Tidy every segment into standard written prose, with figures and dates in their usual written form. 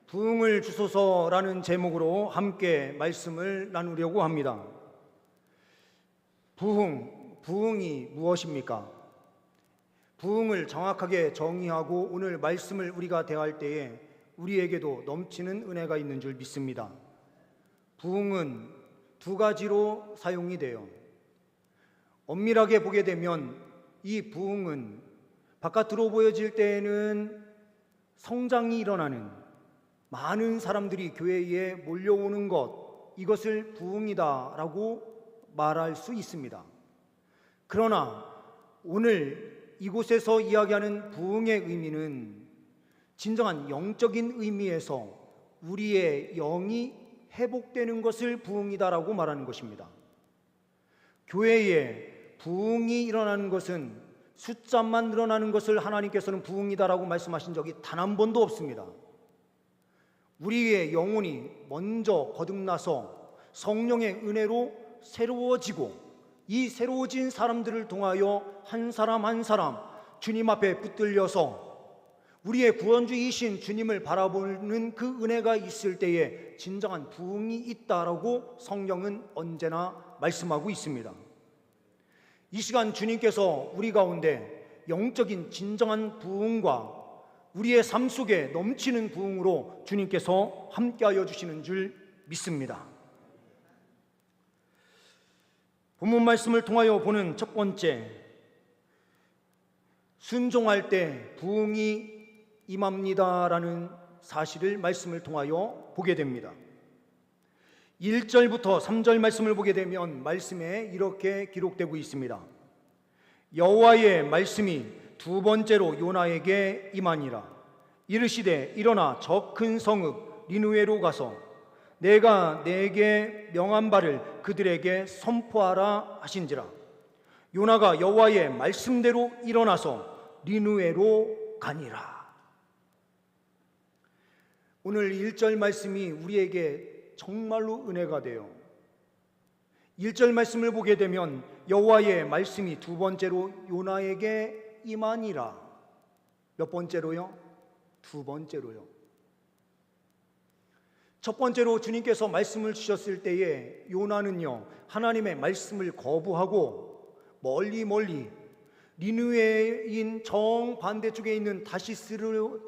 부흥을 주소서라는 제목으로 함께 말씀을 나누려고 합니다. 부흥이 무엇입니까? 부흥을 정확하게 정의하고 오늘 말씀을 우리가 대할 때에 우리에게도 넘치는 은혜가 있는 줄 믿습니다. 부흥은 두 가지로 사용이 돼요. 엄밀하게 보게 되면 이 부흥은 바깥으로 보여질 때에는 성장이 일어나는, 많은 사람들이 교회에 몰려오는 것, 이것을 부흥이다라고 말할 수 있습니다. 그러나 오늘 이곳에서 이야기하는 부흥의 의미는 진정한 영적인 의미에서 우리의 영이 회복되는 것을 부흥이다라고 말하는 것입니다. 교회에 부흥이 일어나는 것은 숫자만 늘어나는 것을 하나님께서는 부흥이다라고 말씀하신 적이 단 한 번도 없습니다. 우리의 영혼이 먼저 거듭나서 성령의 은혜로 새로워지고, 이 새로워진 사람들을 통하여 한 사람 한 사람 주님 앞에 붙들려서 우리의 구원주이신 주님을 바라보는 그 은혜가 있을 때에 진정한 부흥이 있다라고 성경은 언제나 말씀하고 있습니다. 이 시간 주님께서 우리 가운데 영적인 진정한 부흥과 우리의 삶 속에 넘치는 부흥으로 주님께서 함께하여 주시는 줄 믿습니다. 본문 말씀을 통하여 보는 첫 번째, 순종할 때 부흥이 임합니다라는 사실을 말씀을 통하여 보게 됩니다. 1절부터 3절 말씀을 보게 되면 말씀에 이렇게 기록되고 있습니다. 여호와의 말씀이 두 번째로 요나에게 임하니라. 이르시되 일어나 저 큰 성읍 니느웨로 가서 내가 내게 명한 바를 그들에게 선포하라 하신지라. 요나가 여호와의 말씀대로 일어나서 니느웨로 가니라. 오늘 1절 말씀이 우리에게 정말로 은혜가 돼요. 1절 말씀을 보게 되면 여호와의 말씀이 두 번째로 요나에게 임하니라. 몇 번째로요? 두 번째로요. 첫 번째로 주님께서 말씀을 주셨을 때에 요나는요, 하나님의 말씀을 거부하고 멀리 니느웨인 정반대쪽에 있는 다시스로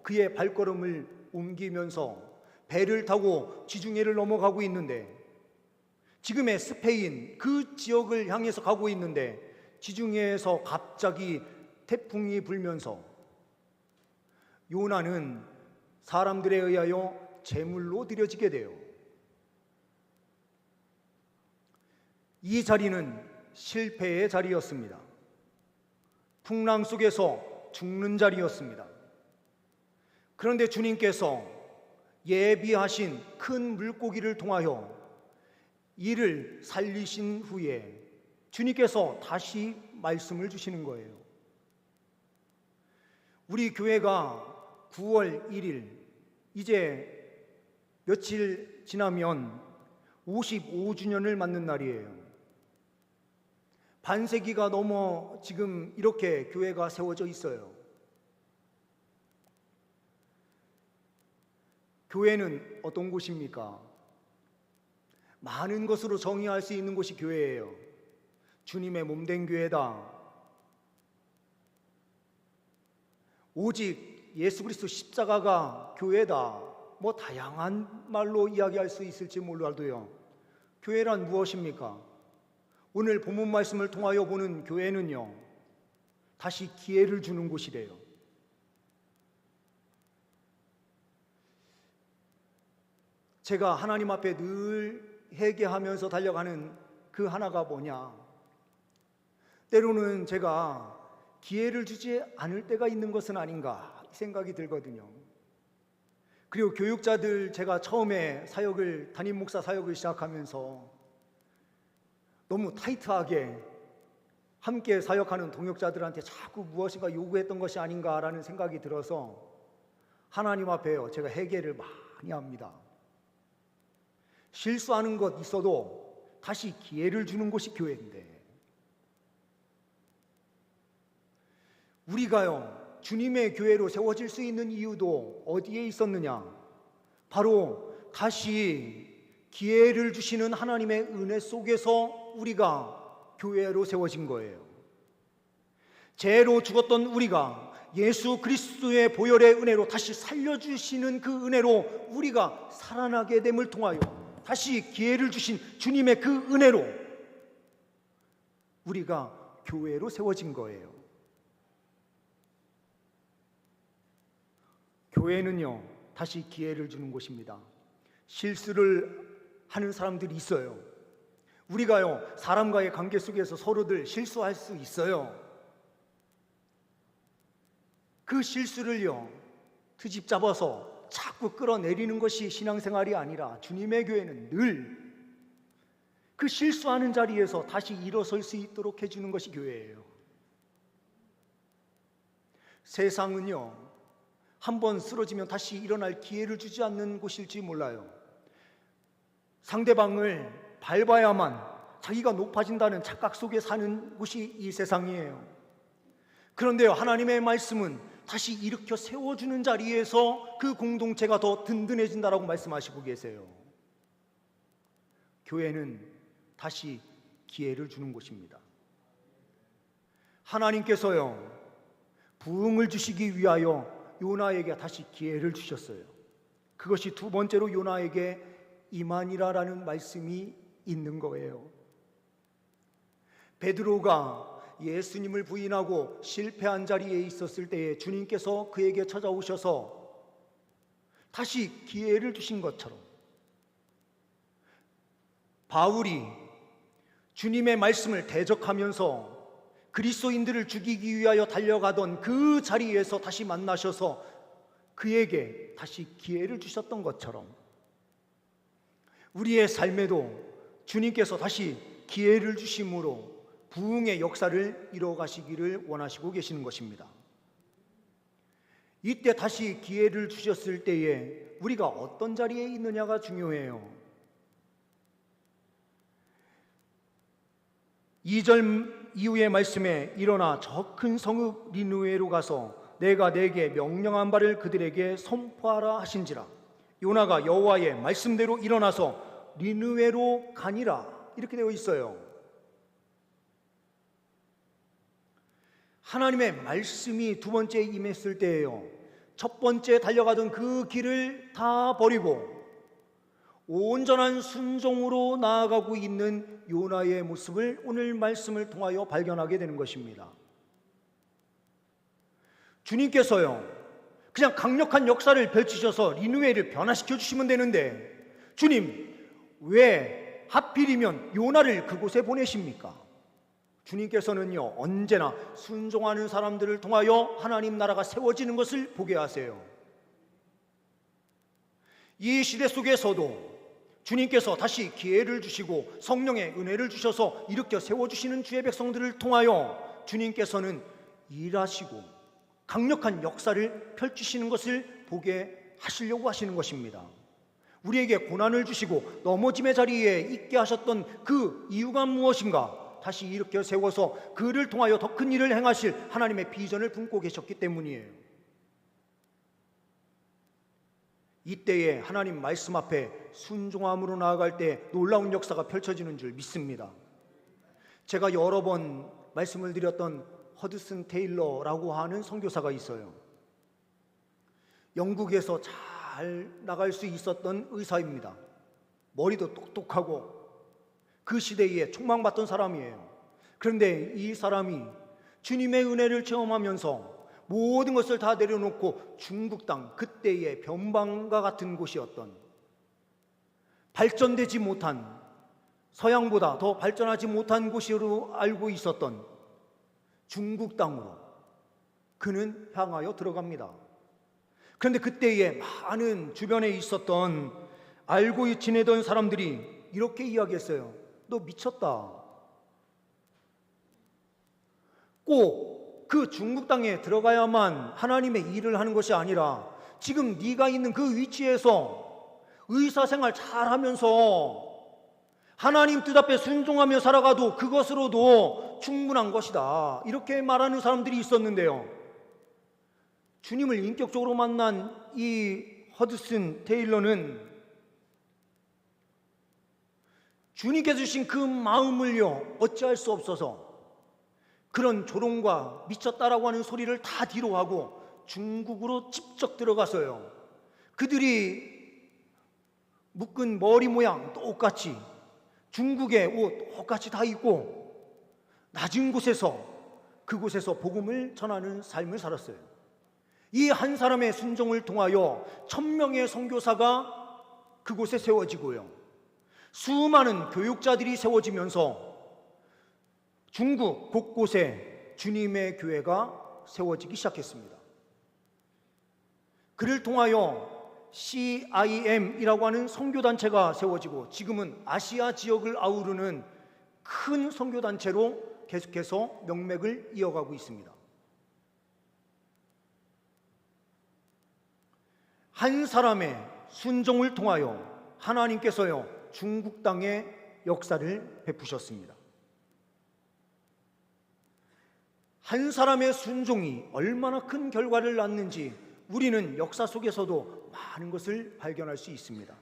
그의 발걸음을 옮기면서 배를 타고 지중해를 넘어가고 있는데, 지금의 스페인 그 지역을 향해서 가고 있는데 지중해에서 갑자기 태풍이 불면서 요나는 사람들에 의하여 제물로 드려지게 돼요. 이 자리는 실패의 자리였습니다. 풍랑 속에서 죽는 자리였습니다. 그런데 주님께서 예비하신 큰 물고기를 통하여 이를 살리신 후에 주님께서 다시 말씀을 주시는 거예요. 우리 교회가 9월 1일, 이제 며칠 지나면 55주년을 맞는 날이에요. 반세기가 넘어 지금 이렇게 교회가 세워져 있어요. 교회는 어떤 곳입니까? 많은 것으로 정의할 수 있는 곳이 교회예요. 주님의 몸된 교회다. 오직 예수 그리스도 십자가가 교회다. 뭐 다양한 말로 이야기할 수 있을지 몰라도요, 교회란 무엇입니까? 오늘 본문 말씀을 통하여 보는 교회는요, 다시 기회를 주는 곳이래요. 제가 하나님 앞에 늘 회개하면서 달려가는 그 하나가 뭐냐, 때로는 제가 기회를 주지 않을 때가 있는 것은 아닌가 생각이 들거든요. 그리고 교육자들, 제가 처음에 담임 목사 사역을 시작하면서 너무 타이트하게 함께 사역하는 동역자들한테 자꾸 무엇인가 요구했던 것이 아닌가라는 생각이 들어서 하나님 앞에요, 제가 회개를 많이 합니다. 실수하는 것 있어도 다시 기회를 주는 곳이 교회인데, 우리가요, 주님의 교회로 세워질 수 있는 이유도 어디에 있었느냐? 바로 다시 기회를 주시는 하나님의 은혜 속에서 우리가 교회로 세워진 거예요. 죄로 죽었던 우리가 예수 그리스도의 보혈의 은혜로 다시 살려주시는 그 은혜로 우리가 살아나게 됨을 통하여 다시 기회를 주신 주님의 그 은혜로 우리가 교회로 세워진 거예요. 교회는요, 다시 기회를 주는 곳입니다. 실수를 하는 사람들이 있어요. 우리가요, 사람과의 관계 속에서 서로들 실수할 수 있어요. 그 실수를요, 트집 잡아서 자꾸 끌어내리는 것이 신앙생활이 아니라 주님의 교회는 늘 그 실수하는 자리에서 다시 일어설 수 있도록 해주는 것이 교회예요. 세상은요, 한번 쓰러지면 다시 일어날 기회를 주지 않는 곳일지 몰라요. 상대방을 밟아야만 자기가 높아진다는 착각 속에 사는 곳이 이 세상이에요. 그런데요, 하나님의 말씀은 다시 일으켜 세워주는 자리에서 그 공동체가 더 든든해진다라고 말씀하시고 계세요. 교회는 다시 기회를 주는 곳입니다. 하나님께서요, 부흥을 주시기 위하여 요나에게 다시 기회를 주셨어요. 그것이 두 번째로 요나에게 이만이라라는 말씀이 있는 거예요. 베드로가 예수님을 부인하고 실패한 자리에 있었을 때에 주님께서 그에게 찾아오셔서 다시 기회를 주신 것처럼 바울이 주님의 말씀을 대적하면서 그리스도인들을 죽이기 위하여 달려가던 그 자리에서 다시 만나셔서 그에게 다시 기회를 주셨던 것처럼 우리의 삶에도 주님께서 다시 기회를 주심으로 부흥의 역사를 이뤄가시기를 원하시고 계시는 것입니다. 이때 다시 기회를 주셨을 때에 우리가 어떤 자리에 있느냐가 중요해요. 2절 이후의 말씀에 일어나 저 큰 성읍 니느웨로 가서 내가 내게 명령한 바를 그들에게 선포하라 하신지라. 요나가 여호와의 말씀대로 일어나서 니느웨로 가니라, 이렇게 되어 있어요. 하나님의 말씀이 두 번째 임했을 때예요. 첫 번째 달려가던 그 길을 다 버리고 온전한 순종으로 나아가고 있는 요나의 모습을 오늘 말씀을 통하여 발견하게 되는 것입니다. 주님께서요, 그냥 강력한 역사를 펼치셔서 니느웨를 변화시켜 주시면 되는데 주님, 왜 하필이면 요나를 그곳에 보내십니까? 주님께서는요, 언제나 순종하는 사람들을 통하여 하나님 나라가 세워지는 것을 보게 하세요. 이 시대 속에서도 주님께서 다시 기회를 주시고 성령의 은혜를 주셔서 일으켜 세워주시는 주의 백성들을 통하여 주님께서는 일하시고 강력한 역사를 펼치시는 것을 보게 하시려고 하시는 것입니다. 우리에게 고난을 주시고 넘어짐의 자리에 있게 하셨던 그 이유가 무엇인가? 다시 일으켜 세워서 그를 통하여 더 큰 일을 행하실 하나님의 비전을 품고 계셨기 때문이에요. 이때에 하나님 말씀 앞에 순종함으로 나아갈 때 놀라운 역사가 펼쳐지는 줄 믿습니다. 제가 여러 번 말씀을 드렸던 허드슨 테일러라고 하는 선교사가 있어요. 영국에서 잘 나갈 수 있었던 의사입니다. 머리도 똑똑하고 그 시대에 촉망받던 사람이에요. 그런데 이 사람이 주님의 은혜를 체험하면서 모든 것을 다 내려놓고 중국 땅, 그때의 변방과 같은 곳이었던, 발전되지 못한, 서양보다 더 발전하지 못한 곳으로 알고 있었던 중국 땅으로 그는 향하여 들어갑니다. 그런데 그때에 많은 주변에 있었던 알고 지내던 사람들이 이렇게 이야기했어요. 너 미쳤다. 꼭 그 중국 땅에 들어가야만 하나님의 일을 하는 것이 아니라 지금 네가 있는 그 위치에서 의사생활 잘하면서 하나님 뜻 앞에 순종하며 살아가도 그것으로도 충분한 것이다. 이렇게 말하는 사람들이 있었는데요. 주님을 인격적으로 만난 이 허드슨 테일러는 주님께서 주신 그 마음을요 어찌할 수 없어서 그런 조롱과 미쳤다라고 하는 소리를 다 뒤로 하고 중국으로 직접 들어가서요, 그들이 묶은 머리 모양 똑같이 중국의 옷 똑같이 다 입고 낮은 곳에서 그곳에서 복음을 전하는 삶을 살았어요. 이 한 사람의 순종을 통하여 1000명의 선교사가 그곳에 세워지고요, 수많은 교육자들이 세워지면서 중국 곳곳에 주님의 교회가 세워지기 시작했습니다. 그를 통하여 CIM이라고 하는 선교단체가 세워지고 지금은 아시아 지역을 아우르는 큰 선교단체로 계속해서 명맥을 이어가고 있습니다. 한 사람의 순종을 통하여 하나님께서요 중국 땅에 역사를 베푸셨습니다. 한 사람의 순종이 얼마나 큰 결과를 낳는지 우리는 역사 속에서도 많은 것을 발견할 수 있습니다.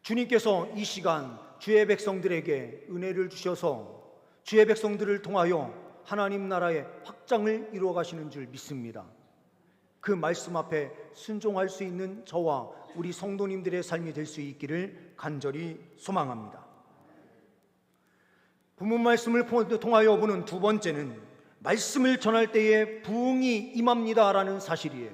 주님께서 이 시간 주의 백성들에게 은혜를 주셔서 주의 백성들을 통하여 하나님 나라의 확장을 이루어 가시는 줄 믿습니다. 그 말씀 앞에 순종할 수 있는 저와 우리 성도님들의 삶이 될 수 있기를 간절히 소망합니다. 본문 말씀을 통하여 보는 두 번째는 말씀을 전할 때에 부흥이 임합니다라는 사실이에요.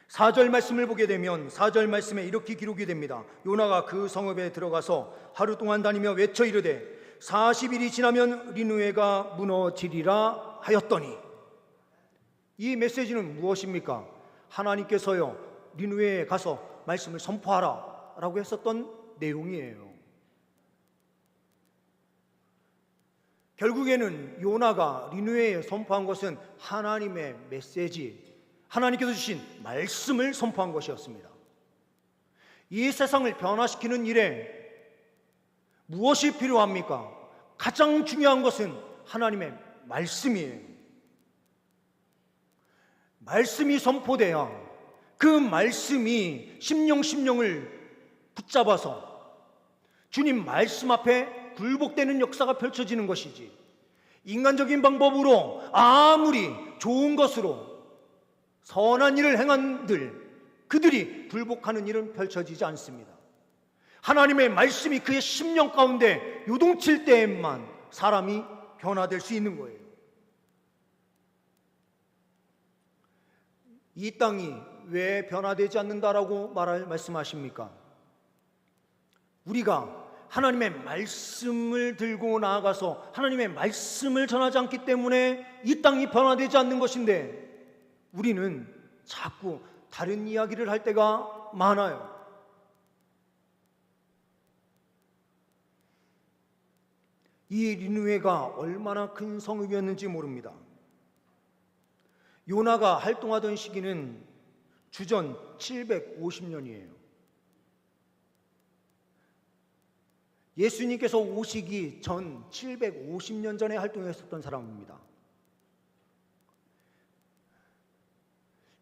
4절 말씀을 보게 되면 4절 말씀에 이렇게 기록이 됩니다. 요나가 그 성읍에 들어가서 하루 동안 다니며 외쳐 이르되 40일이 지나면 니느웨가 무너지리라 하였더니, 이 메시지는 무엇입니까? 하나님께서요 니느웨에 가서 말씀을 선포하라 라고 했었던 내용이에요. 결국에는 요나가 니느웨에 선포한 것은 하나님의 메시지, 하나님께서 주신 말씀을 선포한 것이었습니다. 이 세상을 변화시키는 일에 무엇이 필요합니까? 가장 중요한 것은 하나님의 말씀이에요. 말씀이 선포돼야 그 말씀이 심령을 붙잡아서 주님 말씀 앞에 굴복되는 역사가 펼쳐지는 것이지, 인간적인 방법으로 아무리 좋은 것으로 선한 일을 행한들 그들이 굴복하는 일은 펼쳐지지 않습니다. 하나님의 말씀이 그의 심령 가운데 요동칠 때에만 사람이 변화될 수 있는 거예요. 이 땅이 왜 변화되지 않는다라고 말씀하십니까? 우리가 하나님의 말씀을 들고 나아가서 하나님의 말씀을 전하지 않기 때문에 이 땅이 변화되지 않는 것인데, 우리는 자꾸 다른 이야기를 할 때가 많아요. 이 니느웨가 얼마나 큰 성읍이었는지 모릅니다. 요나가 활동하던 시기는 주전 750년이에요. 예수님께서 오시기 전 750년 전에 활동했었던 사람입니다.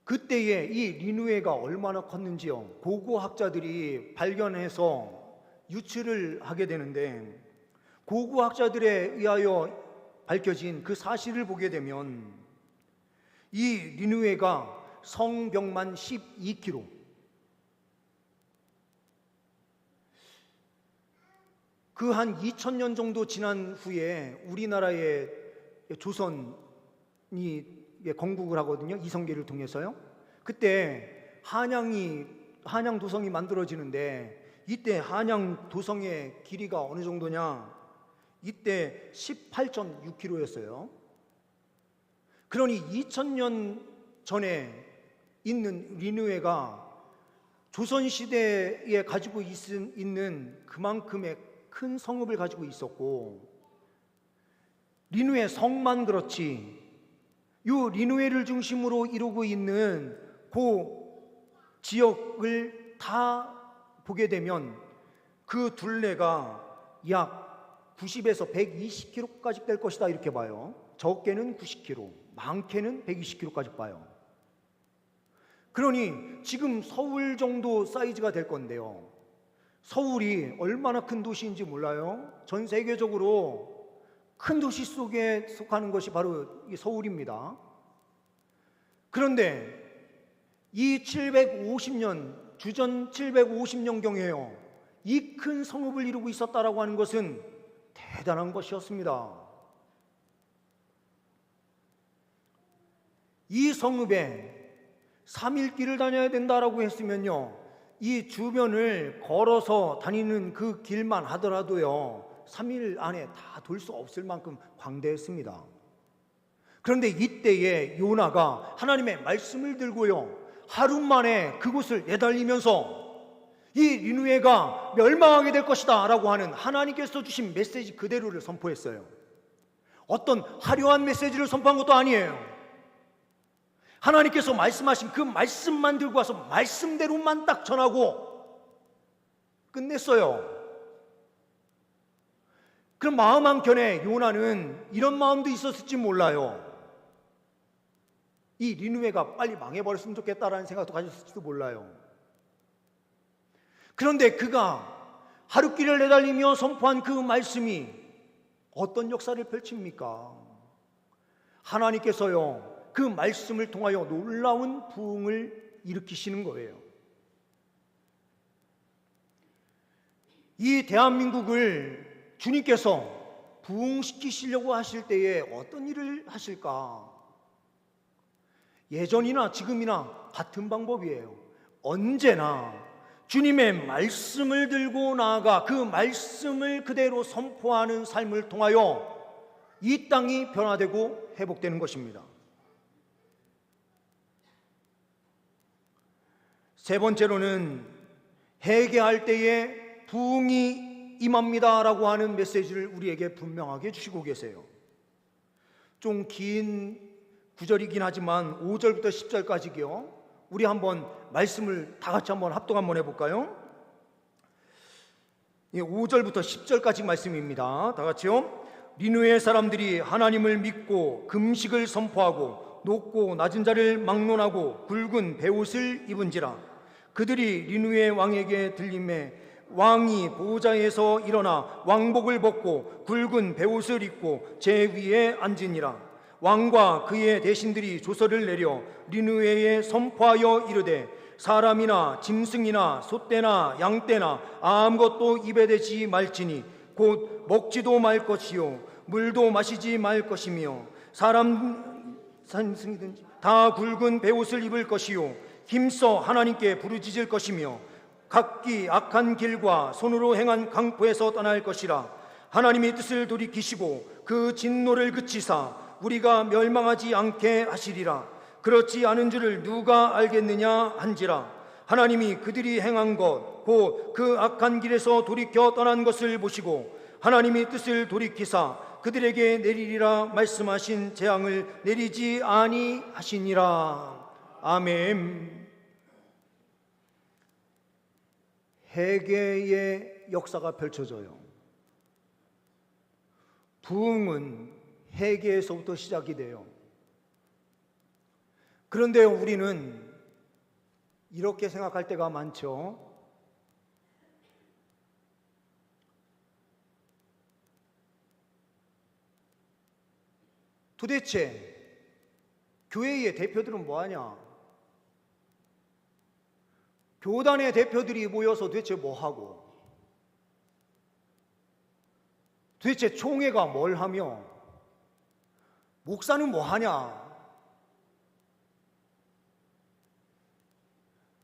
그때에 이 니느웨가 얼마나 컸는지요, 고고학자들이 발견해서 유출을 하게 되는데, 고고학자들에 의하여 밝혀진 그 사실을 보게 되면 이 니느웨가 성벽만 12km, 그 한 2000년 정도 지난 후에 우리나라의 조선이 건국을 하거든요. 이성계를 통해서요. 그때 한양 도성이 만들어지는데, 이때 한양 도성의 길이가 어느 정도냐? 이때 18.6km였어요. 그러니 2000년 전에 있는 니느웨가 조선시대에 가지고 있는 그만큼의 큰 성읍을 가지고 있었고, 니느웨 성만 그렇지 요 니느웨를 중심으로 이루고 있는 그 지역을 다 보게 되면 그 둘레가 약 90에서 120km까지 될 것이다, 이렇게 봐요. 적게는 90km, 많게는 120kg까지 빠요. 그러니 지금 서울 정도 사이즈가 될 건데요. 서울이 얼마나 큰 도시인지 몰라요? 전 세계적으로 큰 도시 속에 속하는 것이 바로 이 서울입니다. 그런데 이 750년, 주전 750년경에요. 이 큰 성읍을 이루고 있었다라고 하는 것은 대단한 것이었습니다. 이 성읍에 3일 길을 다녀야 된다라고 했으면요, 이 주변을 걸어서 다니는 그 길만 하더라도요 3일 안에 다 돌 수 없을 만큼 광대했습니다. 그런데 이때에 요나가 하나님의 말씀을 들고요 하루 만에 그곳을 내달리면서 이 니느웨가 멸망하게 될 것이다 라고 하는 하나님께서 주신 메시지 그대로를 선포했어요. 어떤 화려한 메시지를 선포한 것도 아니에요. 하나님께서 말씀하신 그 말씀만 들고 와서 말씀대로만 딱 전하고 끝냈어요. 그럼 마음 한켠에 요나는 이런 마음도 있었을지 몰라요. 이 니느웨가 빨리 망해버렸으면 좋겠다라는 생각도 가졌을지도 몰라요. 그런데 그가 하루길을 내달리며 선포한 그 말씀이 어떤 역사를 펼칩니까? 하나님께서요 그 말씀을 통하여 놀라운 부흥을 일으키시는 거예요. 이 대한민국을 주님께서 부흥시키시려고 하실 때에 어떤 일을 하실까? 예전이나 지금이나 같은 방법이에요. 언제나 주님의 말씀을 들고 나아가 그 말씀을 그대로 선포하는 삶을 통하여 이 땅이 변화되고 회복되는 것입니다. 세 번째로는 회개할 때에 부흥이 임합니다 라고 하는 메시지를 우리에게 분명하게 주시고 계세요. 좀 긴 구절이긴 하지만 5절부터 10절까지요 우리 한번 말씀을 다 같이 한번 합동 한번 해볼까요? 5절부터 10절까지 말씀입니다. 다 같이요. 니느웨 사람들이 하나님을 믿고 금식을 선포하고 높고 낮은 자를 막론하고 굵은 베옷을 입은지라. 그들이 니느웨 왕에게 들림에 왕이 보좌에서 일어나 왕복을 벗고 굵은 베옷을 입고 제 위에 앉으니라. 왕과 그의 대신들이 조서를 내려 니느웨에 선포하여 이르되 사람이나 짐승이나 소떼나 양떼나 아무것도 입에 대지 말지니 곧 먹지도 말 것이요 물도 마시지 말 것이며 사람 짐승이든지 다 굵은 베옷을 입을 것이요 힘써 하나님께 부르짖을 것이며 각기 악한 길과 손으로 행한 강포에서 떠날 것이라. 하나님이 뜻을 돌이키시고 그 진노를 그치사 우리가 멸망하지 않게 하시리라. 그렇지 않은 줄을 누가 알겠느냐 한지라. 하나님이 그들이 행한 것 곧 그 악한 길에서 돌이켜 떠난 것을 보시고 하나님이 뜻을 돌이키사 그들에게 내리리라 말씀하신 재앙을 내리지 아니하시니라. 아멘. 회개의 역사가 펼쳐져요. 부흥은 회개에서부터 시작이 돼요. 그런데 우리는 이렇게 생각할 때가 많죠. 도대체 교회의 대표들은 뭐하냐? 교단의 대표들이 모여서 도대체 뭐하고? 도대체 총회가 뭘 하며? 목사는 뭐하냐?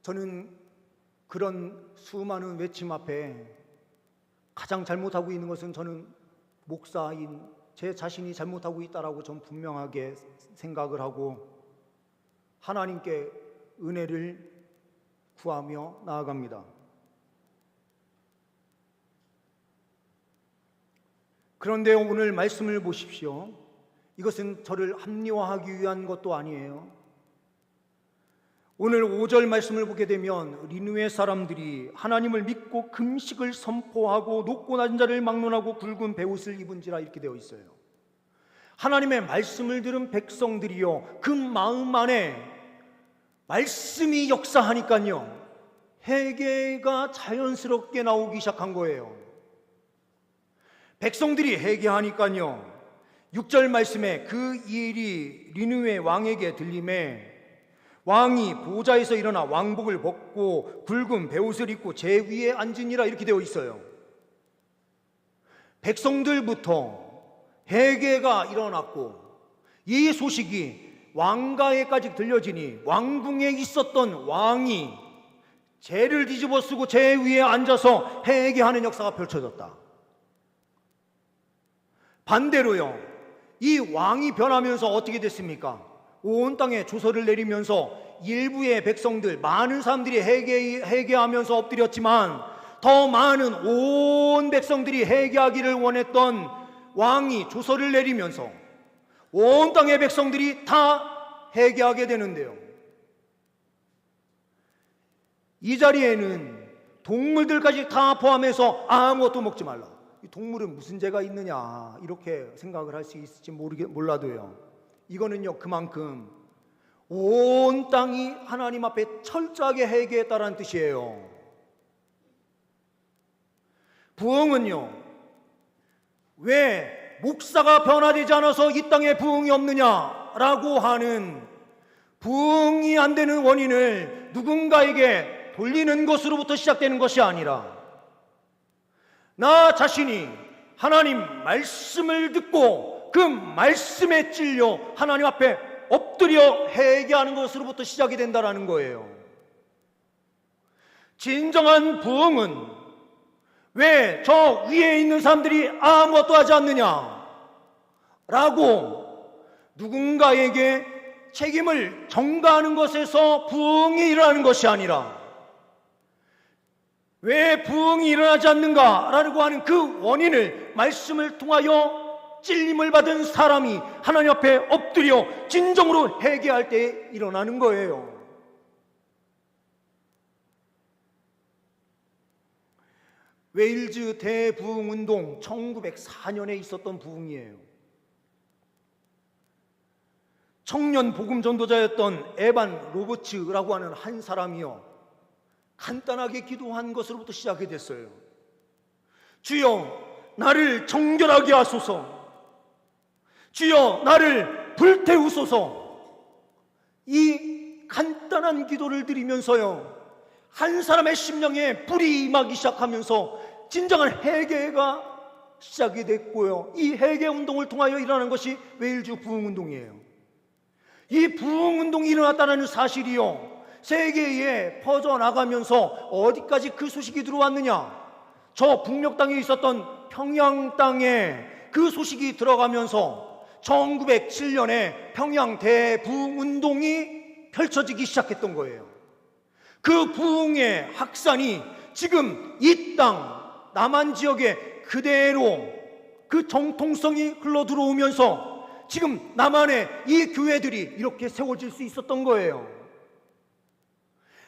저는 그런 수많은 외침 앞에 가장 잘못하고 있는 것은 저는 목사인 제 자신이 잘못하고 있다라고 전 분명하게 생각을 하고 하나님께 은혜를 구하며 나아갑니다. 그런데 오늘 말씀을 보십시오. 이것은 저를 합리화하기 위한 것도 아니에요. 오늘 5절 말씀을 보게 되면 니느웨 사람들이 하나님을 믿고 금식을 선포하고 높고 낮은 자를 막론하고 굵은 베옷을 입은지라 이렇게 되어 있어요. 하나님의 말씀을 들은 백성들이요, 그 마음 안에 말씀이 역사하니까요, 회개가 자연스럽게 나오기 시작한 거예요. 백성들이 회개하니까요, 6절 말씀에 그 일이 니느웨 왕에게 들림에 왕이 보좌에서 일어나 왕복을 벗고 굵은 베옷을 입고 제 위에 앉으니라, 이렇게 되어 있어요. 백성들부터 회개가 일어났고 이 소식이 왕가에까지 들려지니 왕궁에 있었던 왕이 죄를 뒤집어 쓰고 제 위에 앉아서 회개하는 역사가 펼쳐졌다. 반대로요, 이 왕이 변하면서 어떻게 됐습니까? 온 땅에 조서를 내리면서 일부의 백성들, 많은 사람들이 회개하면서 엎드렸지만 더 많은 온 백성들이 회개하기를 원했던 왕이 조서를 내리면서 온 땅의 백성들이 다 회개하게 되는데요, 이 자리에는 동물들까지 다 포함해서 아무것도 먹지 말라. 이 동물은 무슨 죄가 있느냐, 이렇게 생각을 할 수 있을지 몰라도요, 이거는요, 그만큼 온 땅이 하나님 앞에 철저하게 회개했다라는 뜻이에요. 부흥은요, 왜 목사가 변화되지 않아서 이 땅에 부흥이 없느냐라고 하는 부흥이 안 되는 원인을 누군가에게 돌리는 것으로부터 시작되는 것이 아니라, 나 자신이 하나님 말씀을 듣고 그 말씀에 찔려 하나님 앞에 엎드려 회개하는 것으로부터 시작이 된다라는 거예요. 진정한 부흥은 왜 저 위에 있는 사람들이 아무것도 하지 않느냐 라고 누군가에게 책임을 전가하는 것에서 부흥이 일어나는 것이 아니라, 왜 부흥이 일어나지 않는가라고 하는 그 원인을 말씀을 통하여 찔림을 받은 사람이 하나님 앞에 엎드려 진정으로 회개할 때 일어나는 거예요. 웨일즈 대부흥운동 1904년에 있었던 부흥이에요. 청년 복음 전도자였던 에반 로버츠라고 하는 한 사람이요, 간단하게 기도한 것으로부터 시작이 됐어요. 주여 나를 정결하게 하소서, 주여 나를 불태우소서. 이 간단한 기도를 드리면서요, 한 사람의 심령에 불이 임하기 시작하면서 진정한 회개가 시작이 됐고요, 이 회개 운동을 통하여 일어난 것이 웨일즈 부흥운동이에요. 이 부흥운동이 일어났다는 사실이요, 세계에 퍼져나가면서 어디까지 그 소식이 들어왔느냐, 저 북녘 땅에 있었던 평양 땅에 그 소식이 들어가면서 1907년에 평양 대부흥운동이 펼쳐지기 시작했던 거예요. 그 부흥의 확산이 지금 이 땅 남한 지역에 그대로 그 정통성이 흘러 들어오면서 지금 남한의 이 교회들이 이렇게 세워질 수 있었던 거예요.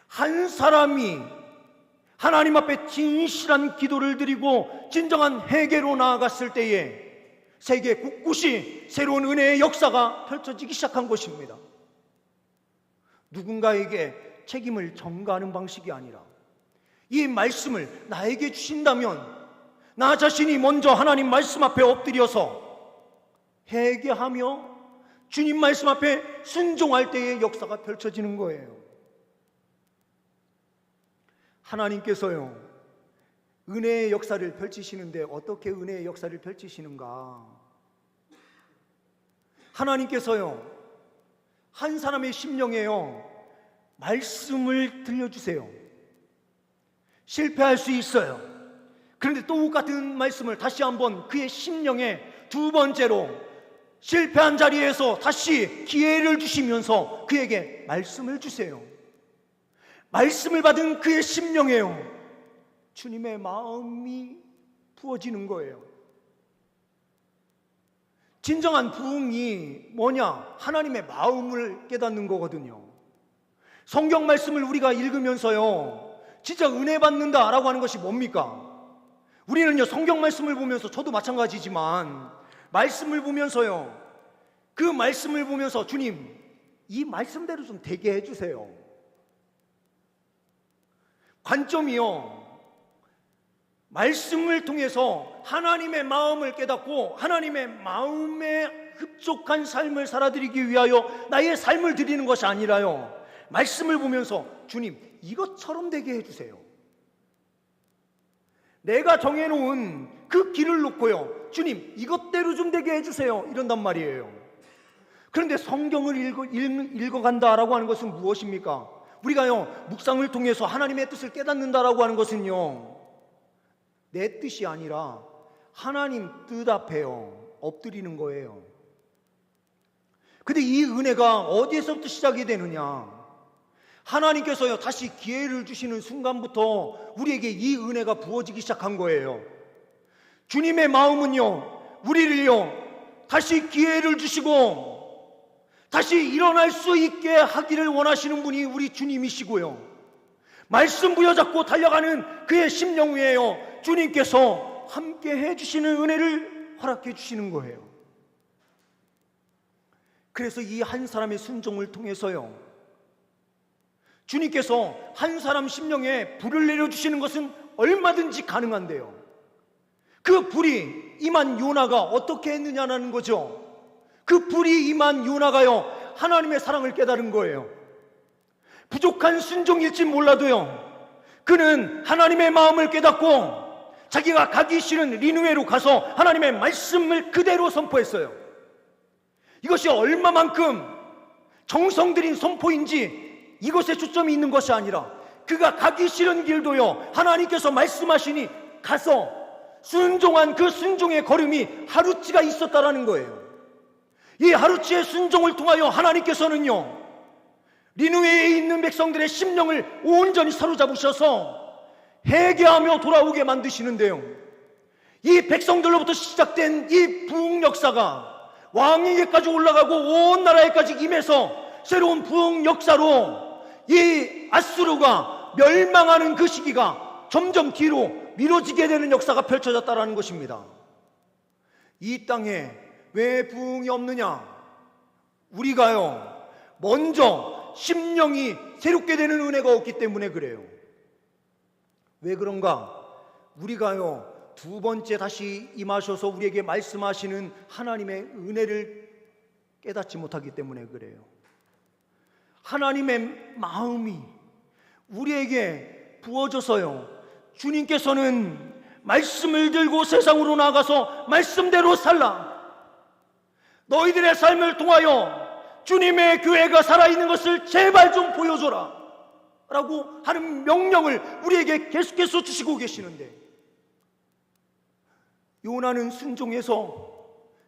한 사람이 하나님 앞에 진실한 기도를 드리고 진정한 회개로 나아갔을 때에 세계 곳곳이 새로운 은혜의 역사가 펼쳐지기 시작한 것입니다. 누군가에게 책임을 전가하는 방식이 아니라, 이 말씀을 나에게 주신다면 나 자신이 먼저 하나님 말씀 앞에 엎드려서 회개하며 주님 말씀 앞에 순종할 때의 역사가 펼쳐지는 거예요. 하나님께서요, 은혜의 역사를 펼치시는데 어떻게 은혜의 역사를 펼치시는가? 하나님께서요, 한 사람의 심령에요, 말씀을 들려주세요. 실패할 수 있어요. 그런데 똑같은 말씀을 다시 한번 그의 심령에 두 번째로 실패한 자리에서 다시 기회를 주시면서 그에게 말씀을 주세요. 말씀을 받은 그의 심령에요, 주님의 마음이 부어지는 거예요. 진정한 부흥이 뭐냐? 하나님의 마음을 깨닫는 거거든요. 성경 말씀을 우리가 읽으면서요, 진짜 은혜 받는다라고 하는 것이 뭡니까? 우리는요, 성경 말씀을 보면서, 저도 마찬가지지만 말씀을 보면서요, 그 말씀을 보면서 주님, 이 말씀대로 좀 되게 해주세요. 관점이요, 말씀을 통해서 하나님의 마음을 깨닫고 하나님의 마음에 흡족한 삶을 살아드리기 위하여 나의 삶을 드리는 것이 아니라요, 말씀을 보면서 주님, 이것처럼 되게 해주세요. 내가 정해놓은 그 길을 놓고요, 주님, 이것대로 좀 되게 해주세요, 이런단 말이에요. 그런데 성경을 읽어간다라고 하는 것은 무엇입니까? 우리가요, 묵상을 통해서 하나님의 뜻을 깨닫는다라고 하는 것은요, 내 뜻이 아니라 하나님 뜻 앞에요, 엎드리는 거예요. 근데 이 은혜가 어디에서부터 시작이 되느냐? 하나님께서요, 다시 기회를 주시는 순간부터 우리에게 이 은혜가 부어지기 시작한 거예요. 주님의 마음은요, 우리를요, 다시 기회를 주시고 다시 일어날 수 있게 하기를 원하시는 분이 우리 주님이시고요, 말씀 부여잡고 달려가는 그의 심령 위에요, 주님께서 함께 해주시는 은혜를 허락해 주시는 거예요. 그래서 이 한 사람의 순종을 통해서요, 주님께서 한 사람 심령에 불을 내려주시는 것은 얼마든지 가능한데요, 그 불이 임한 요나가 어떻게 했느냐는 거죠. 그 불이 임한 요나가요, 하나님의 사랑을 깨달은 거예요. 부족한 순종일지 몰라도요, 그는 하나님의 마음을 깨닫고 자기가 가기 싫은 니느웨로 가서 하나님의 말씀을 그대로 선포했어요. 이것이 얼마만큼 정성 들인 선포인지 이것에 초점이 있는 것이 아니라, 그가 가기 싫은 길도요, 하나님께서 말씀하시니 가서 순종한 그 순종의 걸음이 하루치가 있었다라는 거예요. 이 하루치의 순종을 통하여 하나님께서는요, 니느웨에 있는 백성들의 심령을 온전히 사로잡으셔서 회개하며 돌아오게 만드시는데요, 이 백성들로부터 시작된 이 부흥 역사가 왕에게까지 올라가고 온 나라에까지 임해서 새로운 부흥 역사로 이 아수르가 멸망하는 그 시기가 점점 뒤로 미뤄지게 되는 역사가 펼쳐졌다는 것입니다. 이 땅에 왜 부흥이 없느냐? 우리가요, 먼저 심령이 새롭게 되는 은혜가 없기 때문에 그래요. 왜 그런가? 우리가요, 두 번째 다시 임하셔서 우리에게 말씀하시는 하나님의 은혜를 깨닫지 못하기 때문에 그래요. 하나님의 마음이 우리에게 부어져서요, 주님께서는 말씀을 들고 세상으로 나가서 말씀대로 살라, 너희들의 삶을 통하여 주님의 교회가 살아있는 것을 제발 좀 보여줘라 라고 하는 명령을 우리에게 계속해서 주시고 계시는데, 요나는 순종해서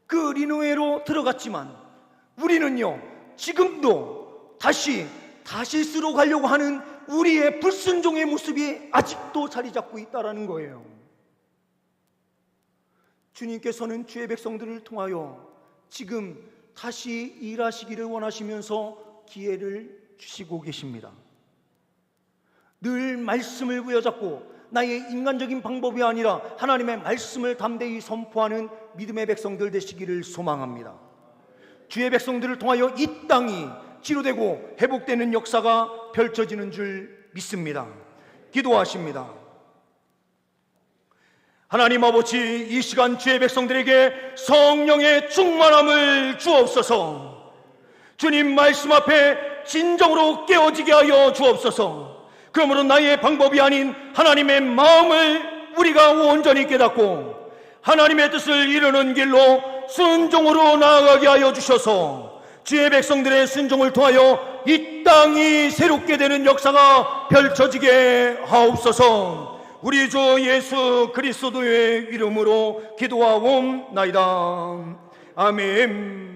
그 니느웨로 들어갔지만 우리는요, 지금도 다시 다시스로 가려고 하는 우리의 불순종의 모습이 아직도 자리 잡고 있다는 거예요. 주님께서는 주의 백성들을 통하여 지금 다시 일하시기를 원하시면서 기회를 주시고 계십니다. 늘 말씀을 부여잡고 나의 인간적인 방법이 아니라 하나님의 말씀을 담대히 선포하는 믿음의 백성들 되시기를 소망합니다. 주의 백성들을 통하여 이 땅이 치료되고 회복되는 역사가 펼쳐지는 줄 믿습니다. 기도하십니다. 하나님 아버지, 이 시간 주의 백성들에게 성령의 충만함을 주옵소서. 주님 말씀 앞에 진정으로 깨어지게 하여 주옵소서. 그러므로 나의 방법이 아닌 하나님의 마음을 우리가 온전히 깨닫고 하나님의 뜻을 이루는 길로 순종으로 나아가게 하여 주셔서 주의 백성들의 순종을 통하여 이 땅이 새롭게 되는 역사가 펼쳐지게 하옵소서. 우리 주 예수 그리스도의 이름으로 기도하옵나이다. 아멘.